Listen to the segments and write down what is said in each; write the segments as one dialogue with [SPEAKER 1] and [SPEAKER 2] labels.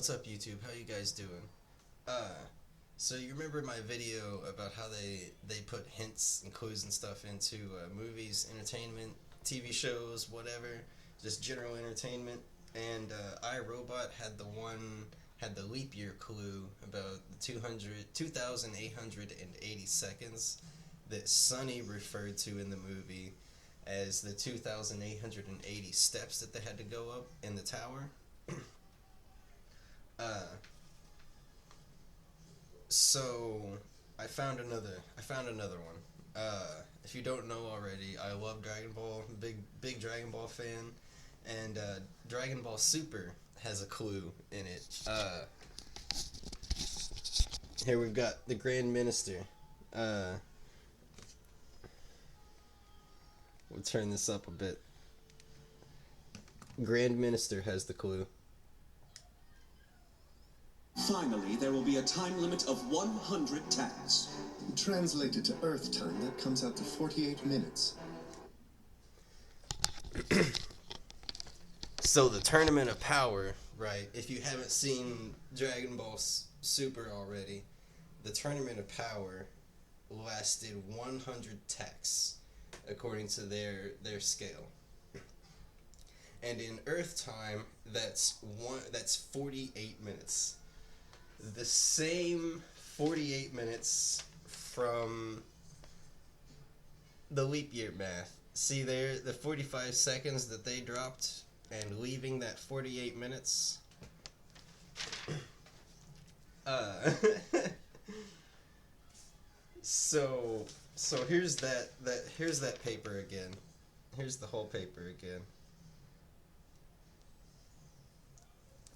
[SPEAKER 1] What's up, YouTube? How you guys doing? Uh, so you remember my video about how they put hints and clues and stuff into movies, entertainment, TV shows, whatever, just general entertainment. And iRobot had the leap year clue about the 2,880 seconds that Sunny referred to in the movie as the 2,880 steps that they had to go up in the tower. Uh, so I found another one. If you don't know already, I love Dragon Ball, big Dragon Ball fan, and Dragon Ball Super has a clue in it. Here we've got the Grand Minister. We'll turn this up a bit. Grand Minister has the clue.
[SPEAKER 2] Finally, there will be a time limit of 100 tacks.
[SPEAKER 3] Translated to Earth time, that comes out to 48 minutes.
[SPEAKER 1] So the Tournament of Power, right? If you haven't seen Dragon Ball Super already, the Tournament of Power lasted 100 tacks, according to their scale. And in Earth time, that's 48 minutes. The same 48 minutes from the leap year math. See there, the 45 seconds that they dropped and leaving that 48 minutes. So here's that paper again. Here's the whole paper again.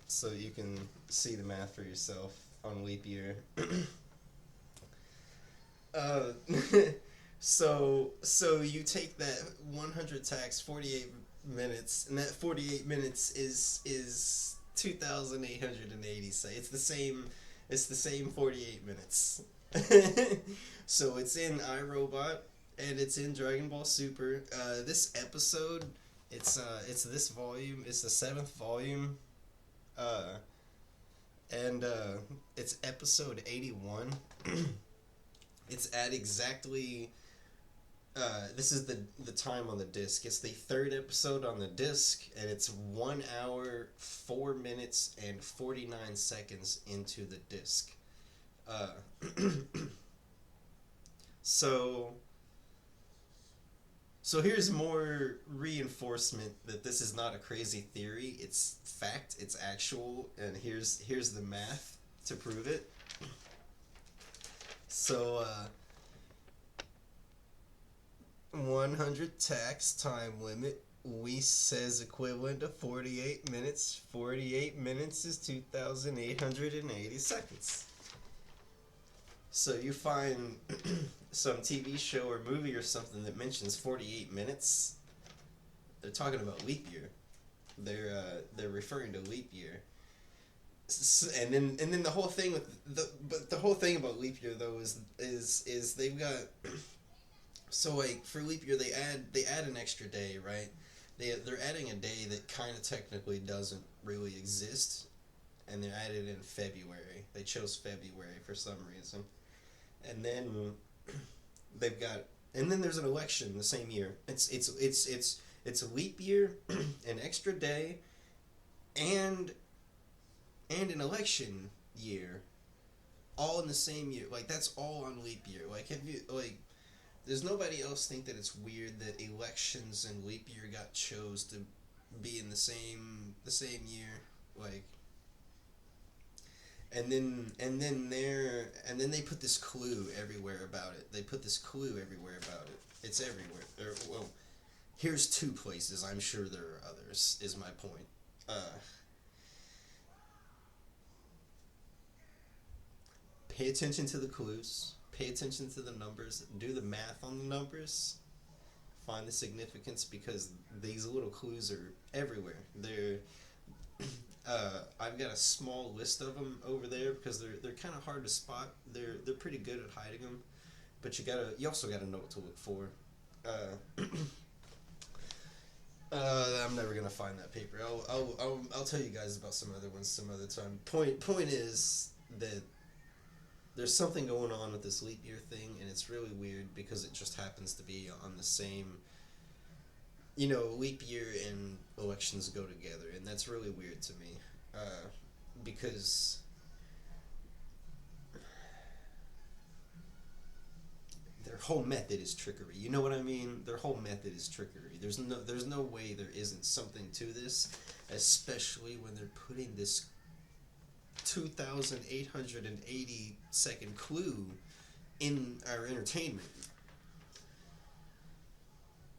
[SPEAKER 1] So you can see the math for yourself on leap year. So you take that 100 tacks, 48 minutes, and that 48 minutes is 2,880. Say it's the same 48 minutes. So it's in iRobot and it's in Dragon Ball Super. This episode, it's this volume. It's the 7th volume. It's episode 81. It's at exactly, this is the time on the disc. It's the 3rd episode on the disc, and it's 1 hour, 4 minutes, and 49 seconds into the disc. So here's more reinforcement that this is not a crazy theory. It's fact. It's actual. And here's the math to prove it. So 100 tacks time limit. We says equivalent to 48 minutes. 48 minutes is 2,880 seconds. So you find some TV show or movie or something that mentions 48 minutes. They're talking about leap year. They're referring to leap year. And then the whole thing with the whole thing about leap year though is they've got, so like for leap year they add an extra day, right? They're adding a day that kind of technically doesn't really exist, and they added in February. They chose February for some reason. And then they've got, and then there's an election the same year. It's a leap year, an extra day, and an election year, all in the same year. Like that's all on leap year. Like does nobody else think that it's weird that elections and leap year got chose to be in the same year? Like. And then they put this clue everywhere about it. It's everywhere. Well, here's 2 places. I'm sure there are others, is my point. Pay attention to the clues. Pay attention to the numbers. Do the math on the numbers. Find the significance, because these little clues are everywhere. I've got a small list of them over there because they're kind of hard to spot. They're pretty good at hiding them, but you also gotta know what to look for. I'm never gonna find that paper. I'll tell you guys about some other ones some other time. Point is that there's something going on with this leap year thing, and it's really weird because it just happens to be on the same. You know, leap year and elections go together, and that's really weird to me, because their whole method is trickery. You know what I mean? Their whole method is trickery. There's no way there isn't something to this, especially when they're putting this 2,880-second clue in our entertainment.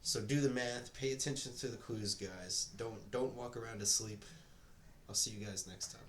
[SPEAKER 1] So do the math. Pay attention to the clues, guys. Don't walk around asleep. I'll see you guys next time.